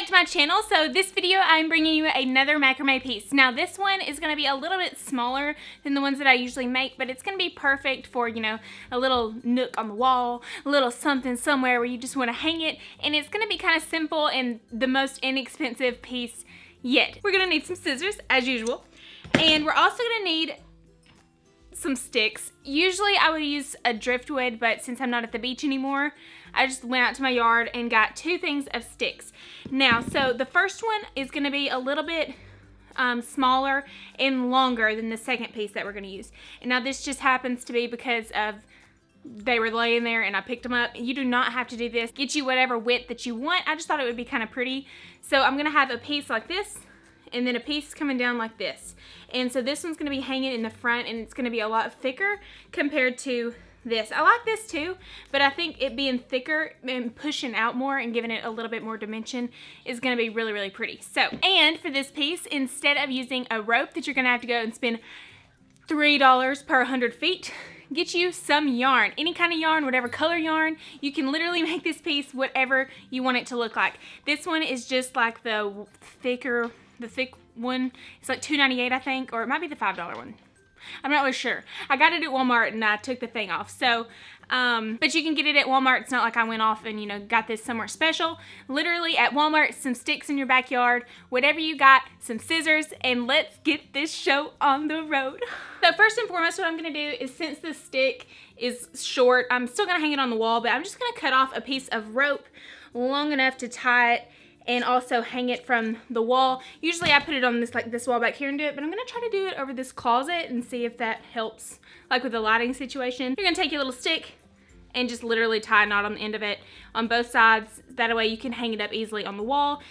back to my channel. So this video I'm bringing you another macrame piece. Now this one is going to be a little bit smaller than the ones that I usually make, but it's going to be perfect for, you know, a little nook on the wall, a little something somewhere where you just want to hang it, and it's going to be kind of simple and the most inexpensive piece yet. We're going to need some scissors as usual, and we're also going to need some sticks. Usually I would use a driftwood, but since I'm not at the beach anymore, I just went out to my yard and got 2 things of sticks. Now, so the first one is going to be a little bit smaller and longer than the second piece that we're going to use. And now this just happens to be because of they were laying there and I picked them up. You do not have to do this. Get you whatever width that you want. I just thought it would be kind of pretty. So I'm going to have a piece like this, and then a piece coming down like this. And so this one's going to be hanging in the front, and it's going to be a lot thicker compared to this. I like this too, but I think it being thicker and pushing out more and giving it a little bit more dimension is going to be really, really pretty. So, and for this piece, instead of using a rope that you're going to have to go and spend $3 per 100 feet, get you some yarn, any kind of yarn, whatever color yarn. You can literally make this piece whatever you want it to look like. This one is just like the thick one. It's like $2.98 I think, or it might be the $5 one. I'm not really sure. I got it at Walmart and I took the thing off. So, but you can get it at Walmart. It's not like I went off and, you know, got this somewhere special. Literally at Walmart, some sticks in your backyard, whatever you got, some scissors, and let's get this show on the road. So first and foremost, what I'm going to do is, since the stick is short, I'm still going to hang it on the wall, but I'm just going to cut off a piece of rope long enough to tie it and also hang it from the wall. Usually I put it on this wall back here and do it, but I'm gonna try to do it over this closet and see if that helps, like with the lighting situation. You're gonna take your little stick and just literally tie a knot on the end of it on both sides. That way you can hang it up easily on the wall.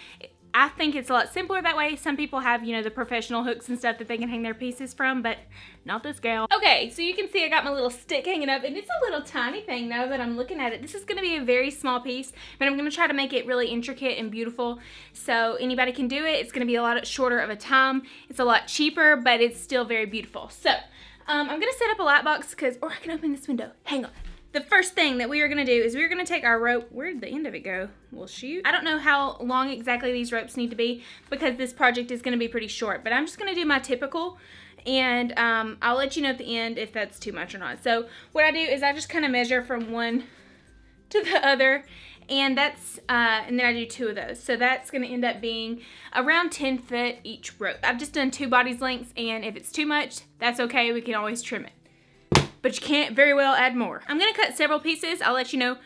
I think it's a lot simpler that way. Some people have, you know, the professional hooks and stuff that they can hang their pieces from, but not this gal. Okay, so you can see I got my little stick hanging up, and it's a little tiny thing now that I'm looking at it. This is gonna be a very small piece, but I'm gonna try to make it really intricate and beautiful so anybody can do it. It's gonna be a lot shorter of a time. It's a lot cheaper, but it's still very beautiful. So, I'm gonna set up a light box or I can open this window. Hang on. The first thing that we are going to do is we're going to take our rope. Where did the end of it go? Well, shoot. I don't know how long exactly these ropes need to be because this project is going to be pretty short, but I'm just going to do my typical, and I'll let you know at the end if that's too much or not. So what I do is I just kind of measure from one to the other, and that's and then I do 2 of those. So that's going to end up being around 10 foot each rope. I've just done 2 bodies lengths, and if it's too much, that's okay. We can always trim it. But you can't very well add more. I'm gonna cut several pieces. I'll let you know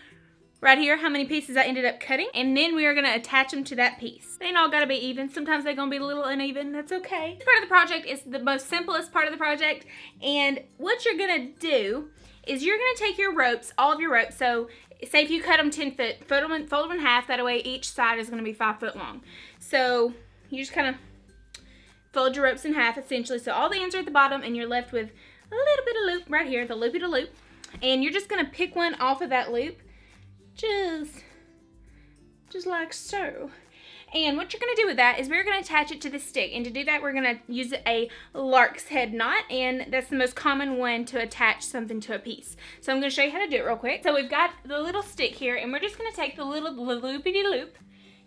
right here how many pieces I ended up cutting, and then we are gonna attach them to that piece. They ain't all gotta be even. Sometimes they're gonna be a little uneven. That's okay. This part of the project is the most simplest part of the project, and what you're gonna do is you're gonna take your ropes, all of your ropes. So say if you cut them 10 foot, fold them in half. That way each side is gonna be 5 foot long. So you just kind of fold your ropes in half essentially. So all the ends are at the bottom, and you're left with a little bit of loop right here, the loopy to loop, and you're just gonna pick one off of that loop, just like so. And what you're gonna do with that is we're gonna attach it to the stick, and to do that we're gonna use a Larks head knot, and that's the most common one to attach something to a piece. So I'm gonna show you how to do it real quick. So we've got the little stick here, and we're just gonna take the little loopy loop,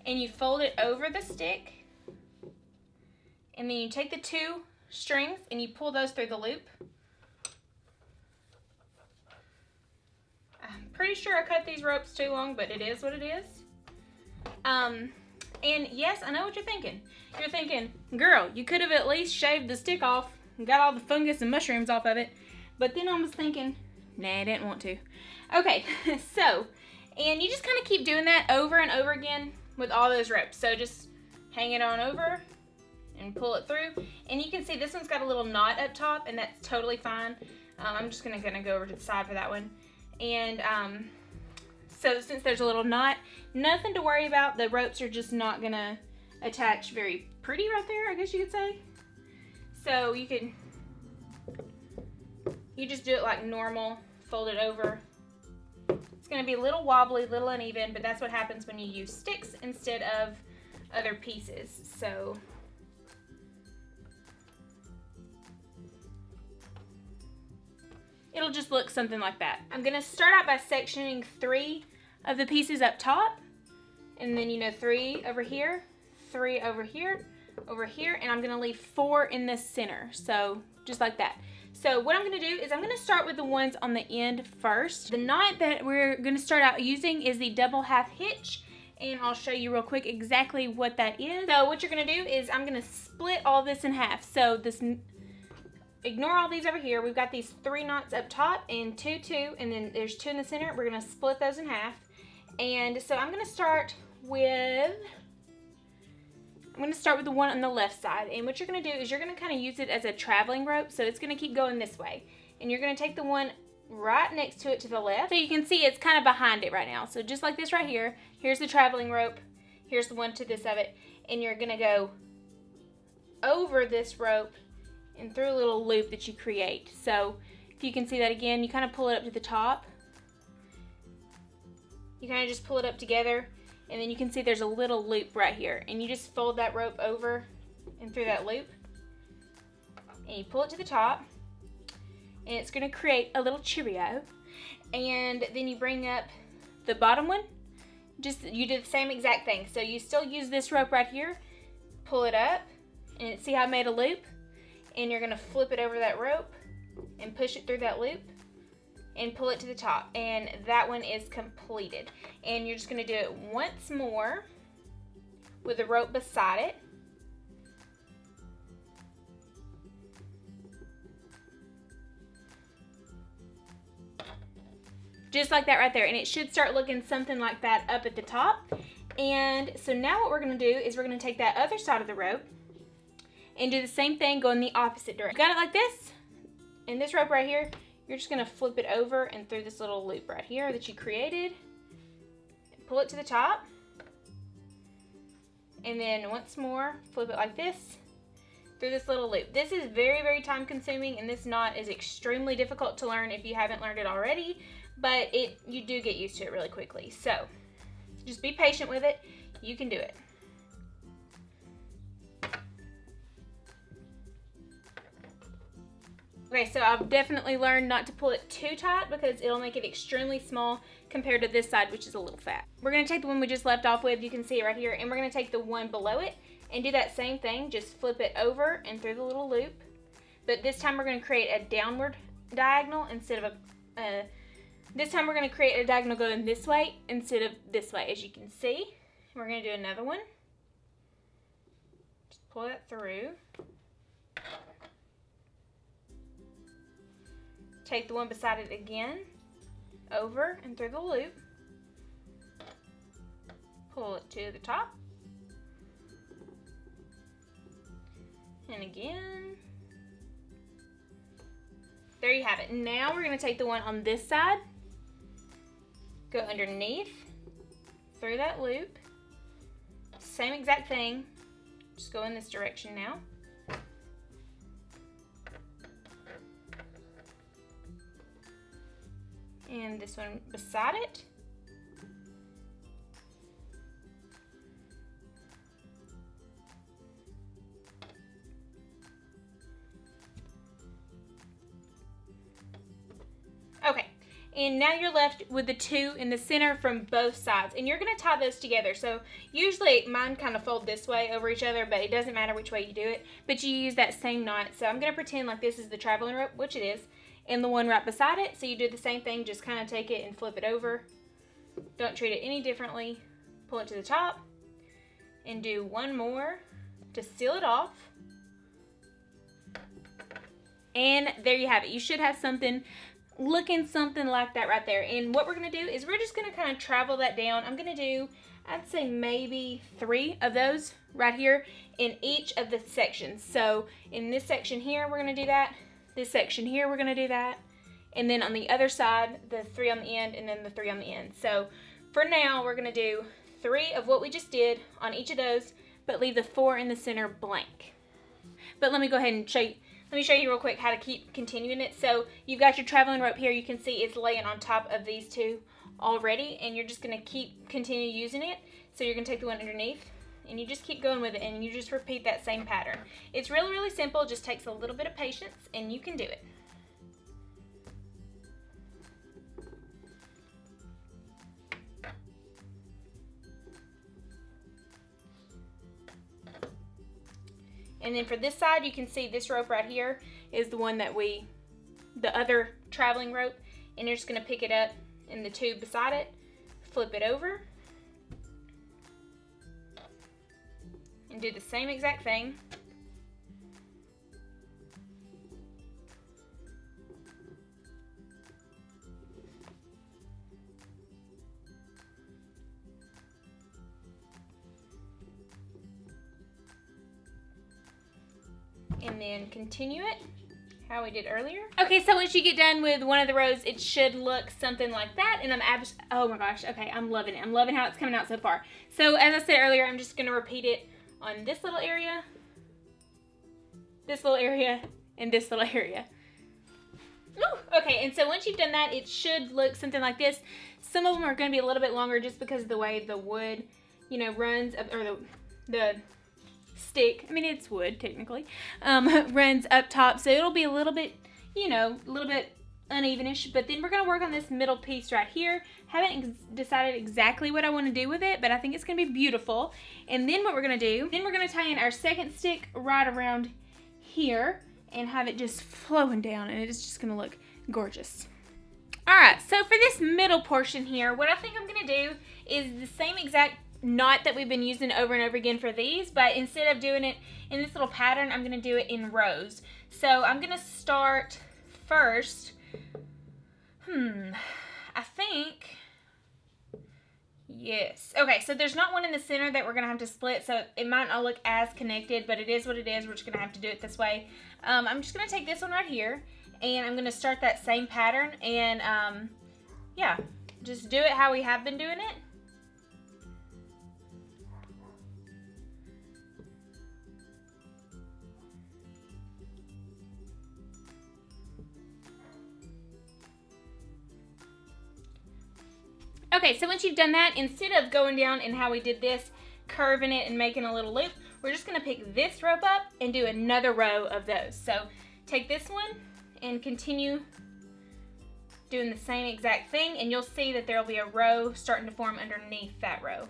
and you fold it over the stick, and then you take the 2 strings and you pull those through the loop. Pretty sure I cut these ropes too long, but it is what it is. And yes, I know what you're thinking. You're thinking, girl, you could have at least shaved the stick off and got all the fungus and mushrooms off of it. But then I was thinking, nah, I didn't want to. Okay, so, and you just kind of keep doing that over and over again with all those ropes. So just hang it on over and pull it through. And you can see this one's got a little knot up top, and that's totally fine. I'm just gonna go over to the side for that one. And so since there's a little knot, nothing to worry about. The ropes are just not gonna attach very pretty right there, I guess you could say. So you just do it like normal, fold it over. It's gonna be a little wobbly, little uneven, but that's what happens when you use sticks instead of other pieces. So it'll just look something like that. I'm gonna start out by sectioning 3 of the pieces up top, and then, you know, 3 over here, 3 over here, over here, and I'm gonna leave 4 in the center. So just like that. So what I'm gonna do is I'm gonna start with the ones on the end first. The knot that we're gonna start out using is the double half hitch, and I'll show you real quick exactly what that is. So what you're gonna do is I'm gonna split all this in half. So this, ignore all these over here. We've got these 3 knots up top and 2, 2, and then there's 2 in the center. We're gonna split those in half. And so I'm gonna start with the one on the left side, and what you're going to do is you're going to kind of use it as a traveling rope, so it's going to keep going this way, and you're going to take the one right next to it to the left, so you can see it's kind of behind it right now. So just like this right here, here's the traveling rope, here's the one to this of it, and you're going to go over this rope and through a little loop that you create. So if you can see that again, you kind of pull it up to the top, you kind of just pull it up together. And then you can see there's a little loop right here, and you just fold that rope over and through that loop, and you pull it to the top, and it's going to create a little Cheerio. And then you bring up the bottom one, you do the same exact thing. So you still use this rope right here, pull it up, and see how I made a loop, and you're going to flip it over that rope and push it through that loop and pull it to the top, and that one is completed. And you're just going to do it once more with the rope beside it. Just like that right there, and it should start looking something like that up at the top. And so now what we're going to do is we're going to take that other side of the rope and do the same thing, go in the opposite direction. Got it like this, and this rope right here, you're just going to flip it over and through this little loop right here that you created. Pull it to the top. And then once more, flip it like this through this little loop. This is very, very time consuming, and this knot is extremely difficult to learn if you haven't learned it already, but you do get used to it really quickly. So just be patient with it. You can do it. Okay, so I've definitely learned not to pull it too tight because it'll make it extremely small compared to this side, which is a little fat. We're going to take the one we just left off with, you can see it right here, and we're going to take the one below it and do that same thing, just flip it over and through the little loop. But this time we're going to create a downward diagonal instead of this time we're going to create a diagonal going this way instead of this way, as you can see. We're going to do another one. Just pull that through. Take the one beside it again, over and through the loop, pull it to the top, and again. There you have it. Now we're going to take the one on this side, go underneath, through that loop, same exact thing, just go in this direction now. And this one beside it. Okay, and now you're left with the 2 in the center from both sides, and you're going to tie those together. So usually mine kind of fold this way over each other, but it doesn't matter which way you do it, but you use that same knot. So I'm going to pretend like this is the traveling rope, which it is, and the one right beside it. So you do the same thing, just kind of take it and flip it over. Don't treat it any differently. Pull it to the top and do one more to seal it off. And there you have it. You should have something looking something like that right there. And what we're going to do is we're just going to kind of travel that down. I'm going to do, I'd say maybe 3 of those right here in each of the sections. So in this section here, we're going to do that. This section here, we're going to do that. And then on the other side, the 3 on the end, and then the 3 on the end. So for now, we're going to do 3 of what we just did on each of those, but leave the 4 in the center blank. But let me go ahead and show you. Let me show you real quick how to keep continuing it. So you've got your traveling rope here. You can see it's laying on top of these 2 already, and you're just going to continue using it. So you're going to take the one underneath, and you just keep going with it, and you just repeat that same pattern. It's really, really simple. It just takes a little bit of patience, and you can do it. And then for this side, you can see this rope right here is the one that the other traveling rope. And you're just gonna pick it up in the tube beside it, flip it over, and do the same exact thing. And then continue it how we did earlier. Okay, so once you get done with one of the rows, it should look something like that. And oh my gosh, okay, I'm loving it. I'm loving how it's coming out so far. So as I said earlier, I'm just gonna repeat it on this little area, and this little area. Ooh, okay, and so once you've done that, it should look something like this. Some of them are gonna be a little bit longer just because of the way the wood, you know, runs up, or the stick, I mean it's wood technically, runs up top, so it'll be a little bit, you know, a little bit unevenish. But then we're going to work on this middle piece right here. Haven't decided exactly what I want to do with it, but I think it's going to be beautiful. And then what we're going to do, then we're going to tie in our second stick right around here and have it just flowing down, and it's just going to look gorgeous. Alright, so for this middle portion here, what I think I'm going to do is the same exact knot that we've been using over and over again for these, but instead of doing it in this little pattern, I'm going to do it in rows. So I'm going to start first, I think, yes. Okay, so there's not one in the center that we're going to have to split, so it might not look as connected, but it is what it is. We're just going to have to do it this way. I'm just going to take this one right here, and I'm going to start that same pattern, and yeah, just do it how we have been doing it. Okay, so once you've done that, instead of going down and how we did this, curving it and making a little loop, we're just gonna pick this rope up and do another row of those. So take this one and continue doing the same exact thing, and you'll see that there'll be a row starting to form underneath that row.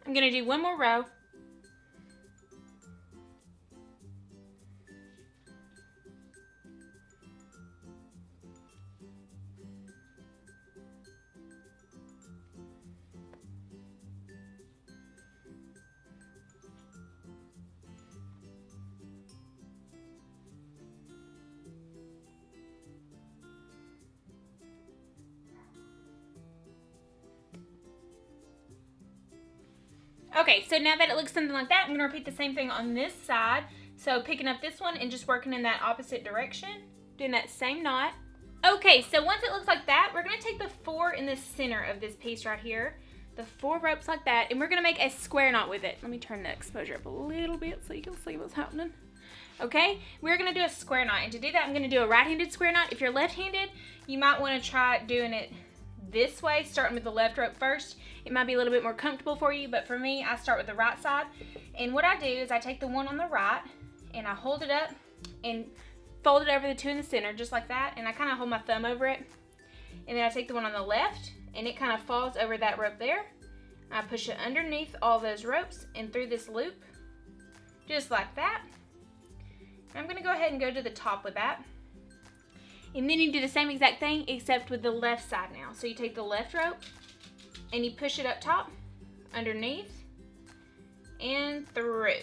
I'm going to do one more row. Okay, so now that it looks something like that, I'm going to repeat the same thing on this side. So picking up this one and just working in that opposite direction, doing that same knot. Okay, so once it looks like that, we're going to take the 4 in the center of this piece right here, the 4 ropes like that, and we're going to make a square knot with it. Let me turn the exposure up a little bit so you can see what's happening. Okay, we're going to do a square knot, and to do that, I'm going to do a right-handed square knot. If you're left-handed, you might want to try doing it this way, starting with the left rope first. It might be a little bit more comfortable for you, but for me, I start with the right side. And what I do is I take the one on the right and I hold it up and fold it over the 2 in the center, just like that. And I kind of hold my thumb over it. And then I take the one on the left and it kind of falls over that rope there. I push it underneath all those ropes and through this loop, just like that. And I'm going to go ahead and go to the top with that. And then you do the same exact thing except with the left side now. So you take the left rope and you push it up top, underneath, and through.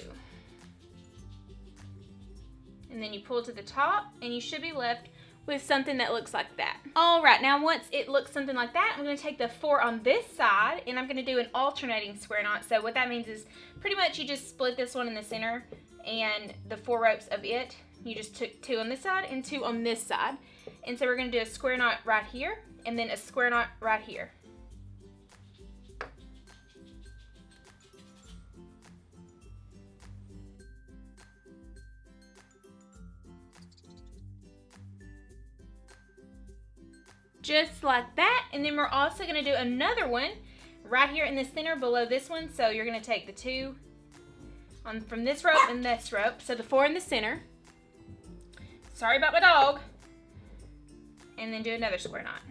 And then you pull to the top and you should be left with something that looks like that. All right, now once it looks something like that, I'm gonna take the 4 on this side and I'm gonna do an alternating square knot. So what that means is pretty much you just split this one in the center and the 4 ropes of it, you just took 2 on this side and 2 on this side. And so we're gonna do a square knot right here and then a square knot right here. just like that. And then we're also going to do another one right here in the center below this one. So you're going to take the 2 from this rope and this rope. So the 4 in the center. Sorry about my dog. And then do another square knot.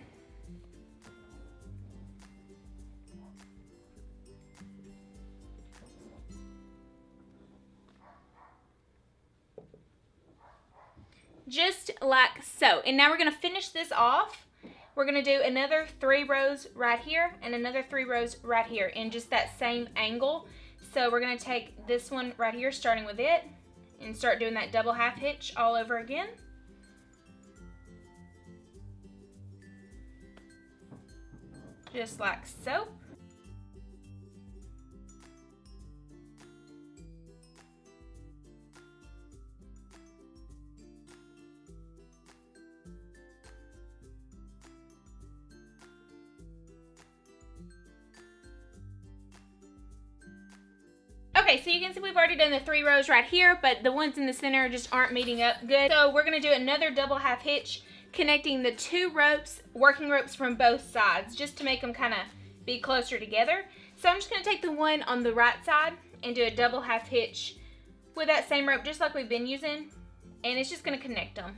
Just like so. And now we're going to finish this off. We're going to do another 3 rows right here and another 3 rows right here in just that same angle. So we're going to take this one right here, starting with it, and start doing that double half hitch all over again. Just like so. Okay, so you can see we've already done the 3 rows right here, but the ones in the center just aren't meeting up good. So we're going to do another double half hitch, connecting the 2 ropes, working ropes from both sides, just to make them kind of be closer together. So I'm just going to take the one on the right side and do a double half hitch with that same rope, just like we've been using, and it's just going to connect them.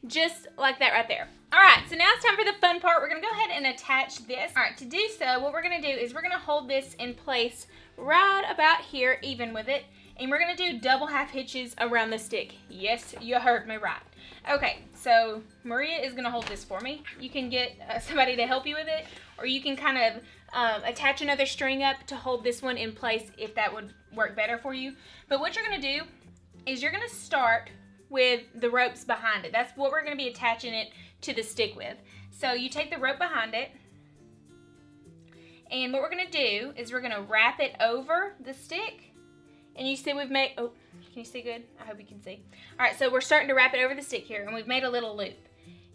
Just like that right there. Alright, so now it's time for the fun part. We're going to go ahead and attach this. Alright, to do so, what we're going to do is we're going to hold this in place right about here, even with it. And we're going to do double half hitches around the stick. Yes, you heard me right. Okay, so Maria is going to hold this for me. You can get somebody to help you with it, or you can kind of attach another string up to hold this one in place if that would work better for you. But what you're going to do is you're going to start with the ropes behind it. That's what we're going to be attaching it to the stick with. So you take the rope behind it, and what we're going to do is we're going to wrap it over the stick. And you see we've made, oh, can you see good? I hope you can see. Alright, so we're starting to wrap it over the stick here, and we've made a little loop.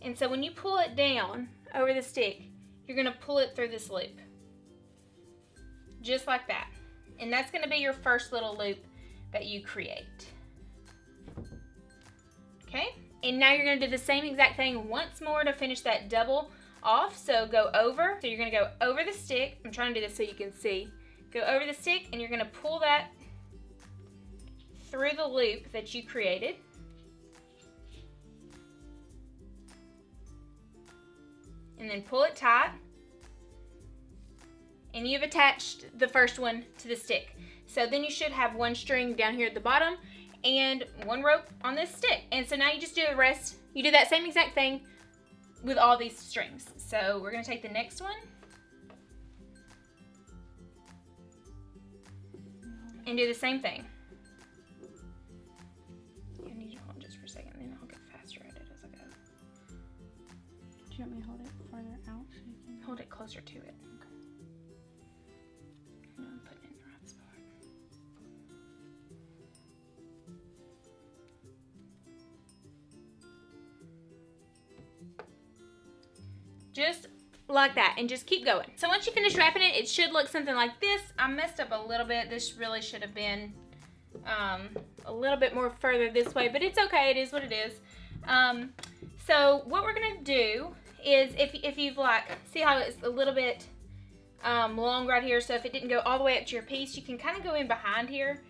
And so when you pull it down over the stick, you're going to pull it through this loop. Just like that. And that's going to be your first little loop that you create. Okay? And now you're going to do the same exact thing once more to finish that double off. So go over. So you're going to go over the stick. I'm trying to do this so you can see. Go over the stick, and you're going to pull that through the loop that you created. And then pull it tight. And you've attached the first one to the stick. So then you should have 1 string down here at the bottom and 1 rope on this stick. And so now you just do the rest. You do that same exact thing with all these strings. So we're going to take the next one and do the same thing. I need you to hold just for a second, then I'll get faster at it as I go. Do you want me to hold it farther out so you can hold it closer to it? Okay. I know I'm putting it in the right spot. Just like that, and just keep going. So once you finish wrapping it, it should look something like this. I messed up a little bit. This really should have been a little bit more further this way, but it's okay. It is what it is. So what we're gonna do is, if you've like, see how it's a little bit long right here, so if it didn't go all the way up to your piece, you can kind of go in behind here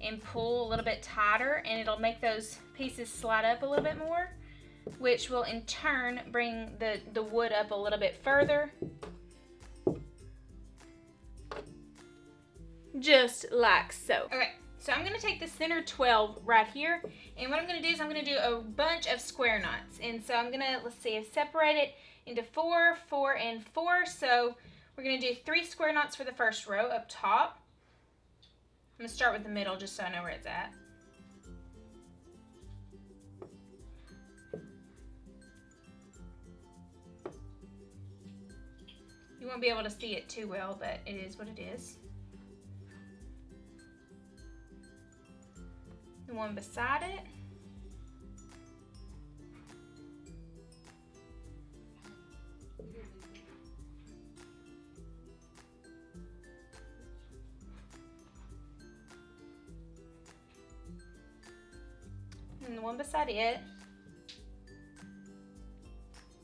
and pull a little bit tighter, and it'll make those pieces slide up a little bit more, which will in turn bring the wood up a little bit further. Just like so. Okay, so I'm going to take the center 12 right here, and what I'm going to do is I'm going to do a bunch of square knots. And so I'm going to, let's see, I've separated it into 4, 4, and 4. So we're going to do 3 square knots for the first row up top. I'm going to start with the middle just so I know where it's at. You won't be able to see it too well, but it is what it is. The one beside it. And and the one beside it.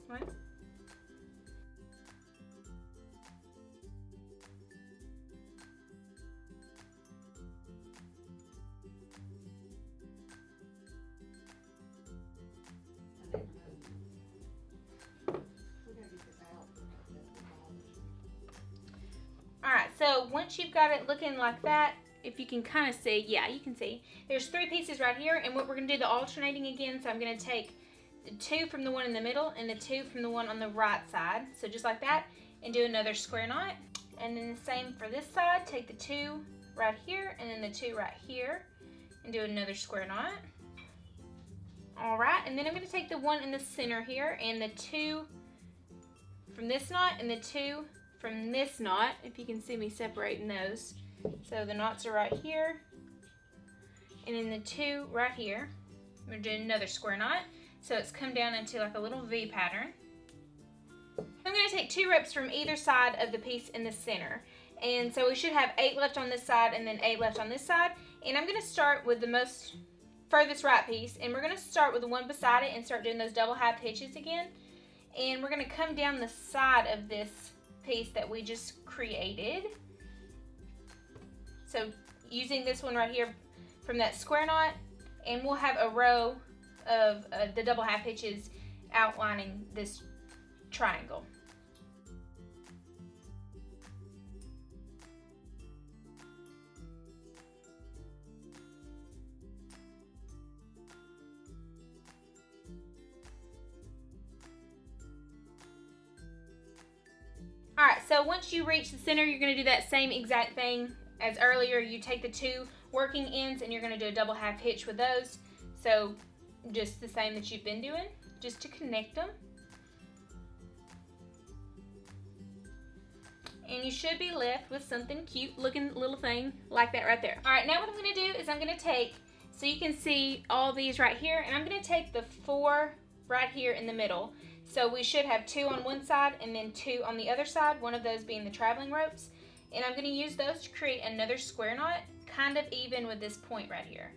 What? Alright, so once you've got it looking like that, if you can kind of see, yeah, you can see, there's 3 pieces right here, and what we're going to do the alternating again, so I'm going to take the 2 from the one in the middle and the 2 from the one on the right side, so just like that, and do another square knot. And then the same for this side, take the 2 right here and then the 2 right here, and do another square knot. Alright, and then I'm going to take the one in the center here, and the 2 from this knot and the 2 from this knot, if you can see me separating those. So the knots are right here, and then the 2 right here. I'm going to do another square knot, so it's come down into like a little V pattern. I'm going to take 2 ropes from either side of the piece in the center, and so we should have 8 left on this side and then 8 left on this side. And I'm going to start with the most furthest right piece, and we're going to start with the one beside it and start doing those double half hitches again. And we're going to come down the side of this piece that we just created. So using this one right here from that square knot, and we'll have a row of the double half hitches outlining this triangle. Alright, so once you reach the center, you're going to do that same exact thing as earlier. You take the 2 working ends and you're going to do a double half hitch with those. So just the same that you've been doing, just to connect them. And you should be left with something cute looking little thing like that right there. Alright, now what I'm going to do is I'm going to take, so you can see all these right here, and I'm going to take the 4 right here in the middle. So we should have 2 on one side and then 2 on the other side, one of those being the traveling ropes. And I'm going to use those to create another square knot, kind of even with this point right here.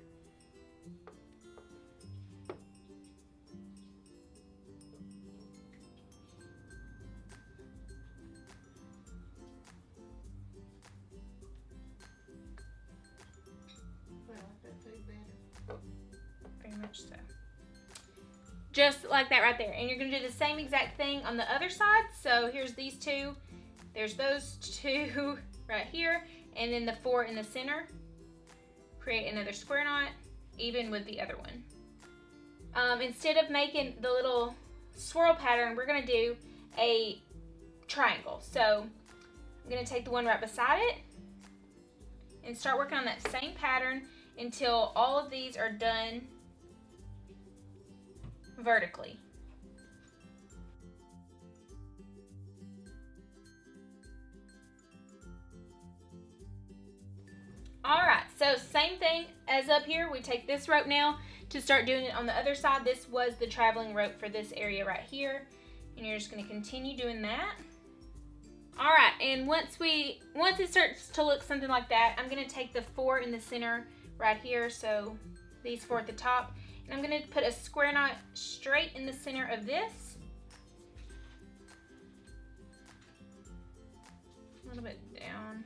Very much so. Just like that right there. And you're going to do the same exact thing on the other side. So here's these 2. There's those 2 right here. And then the 4 in the center. Create another square knot, even with the other one. Instead of making the little swirl pattern, we're going to do a triangle. So I'm going to take the one right beside it and start working on that same pattern until all of these are done vertically. Alright, so same thing as up here. We take this rope now to start doing it on the other side. This was the traveling rope for this area right here. And you're just going to continue doing that. Alright, and once it starts to look something like that, I'm going to take the 4 in the center right here. So these 4 at the top. And I'm going to put a square knot straight in the center of this. A little bit down.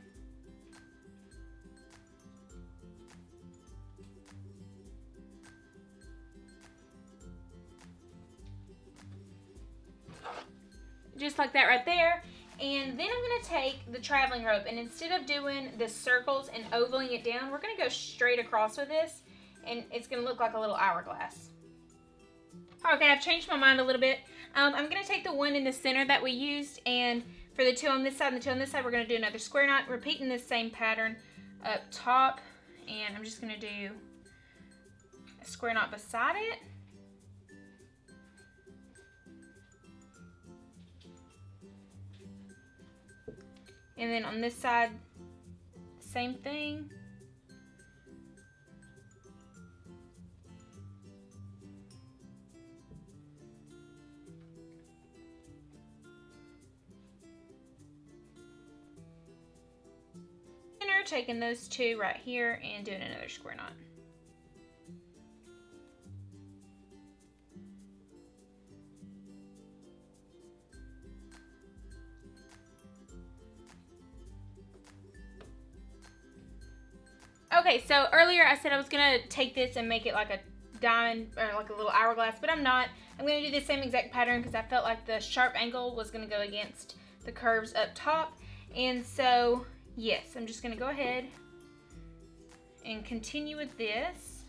Just like that right there. And then I'm going to take the traveling rope, and instead of doing the circles and ovaling it down, we're going to go straight across with this, and it's going to look like a little hourglass. Okay, I've changed my mind a little bit. I'm going to take the one in the center that we used, and for the 2 on this side and the 2 on this side, we're going to do another square knot, repeating this same pattern up top, and I'm just going to do a square knot beside it. And then on this side, same thing. Taking those 2 right here and doing another square knot. Okay, so earlier I said I was gonna take this and make it like a diamond or like a little hourglass, but I'm not. I'm gonna do the same exact pattern because I felt like the sharp angle was gonna go against the curves up top. And so, yes, I'm just gonna go ahead and continue with this.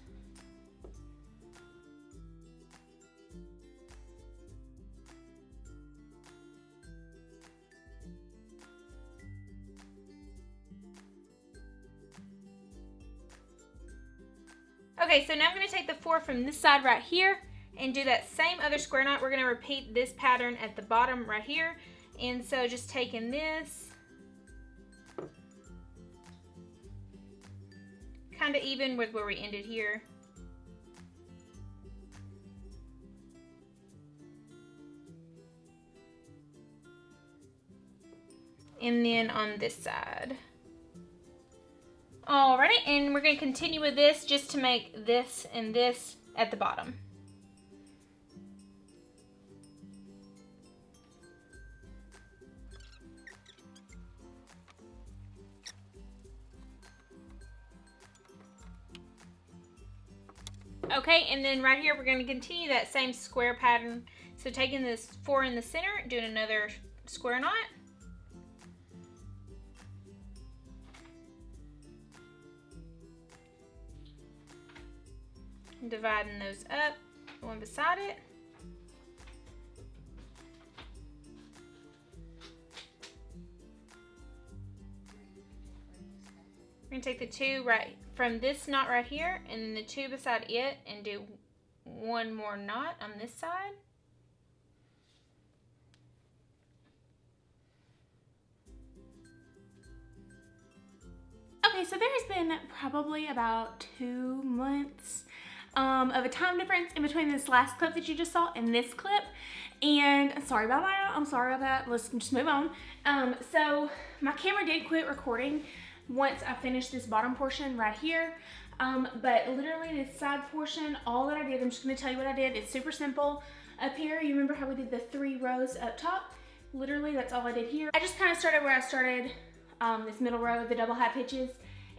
Okay, so now I'm going to take the 4 from this side right here and do that same other square knot. We're going to repeat this pattern at the bottom right here. And so just taking this, kind of even with where we ended here. And then on this side. Alrighty, and we're going to continue with this just to make this and this at the bottom. Okay, and then right here we're going to continue that same square pattern. So taking this 4 in the center, doing another square knot. Dividing those up, one beside it. We're going to take the 2 right from this knot right here and then the 2 beside it and do one more knot on this side. Okay, so there's been probably about 2 months of a time difference in between this last clip that you just saw and this clip. And sorry about that. I'm sorry about that. Let's just move on. So my camera did quit recording once I finished this bottom portion right here. But literally this side portion, all that I did, I'm just going to tell you what I did. It's super simple. Up here, you remember how we did the 3 rows up top? Literally, that's all I did here. I just kind of started where I started, this middle row of the double half hitches.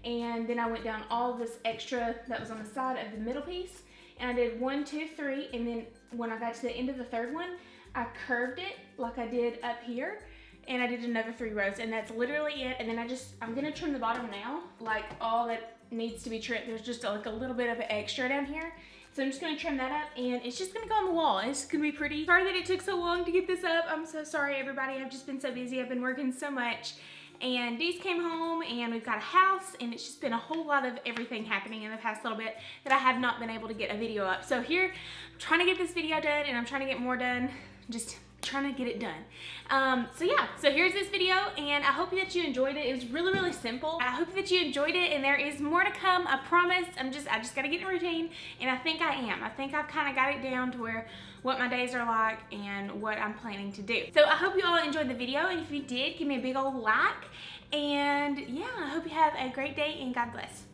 And then I went down all this extra that was on the side of the middle piece. And I did 1, 2, 3. And then when I got to the end of the third one, I curved it like I did up here. And I did another 3 rows. And that's literally it. And then I'm going to trim the bottom now. Like all that needs to be trimmed. There's just like a little bit of an extra down here. So I'm just going to trim that up. And it's just going to go on the wall. It's going to be pretty. Sorry that it took so long to get this up. I'm so sorry, everybody. I've just been so busy. I've been working so much. And Dee's came home and we've got a house and it's just been a whole lot of everything happening in the past little bit that I have not been able to get a video up. So here, I'm trying to get this video done and I'm trying to get more done, just trying to get it done. So yeah, so here's this video and I hope that you enjoyed it. It was really, really simple. I hope that you enjoyed it and there is more to come, I promise. I just gotta get in a routine and I think I am. I think I've kind of got it down to where what my days are like and what I'm planning to do. So I hope you all enjoyed the video and if you did, give me a big old like. And yeah, I hope you have a great day and God bless.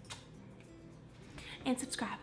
And subscribe.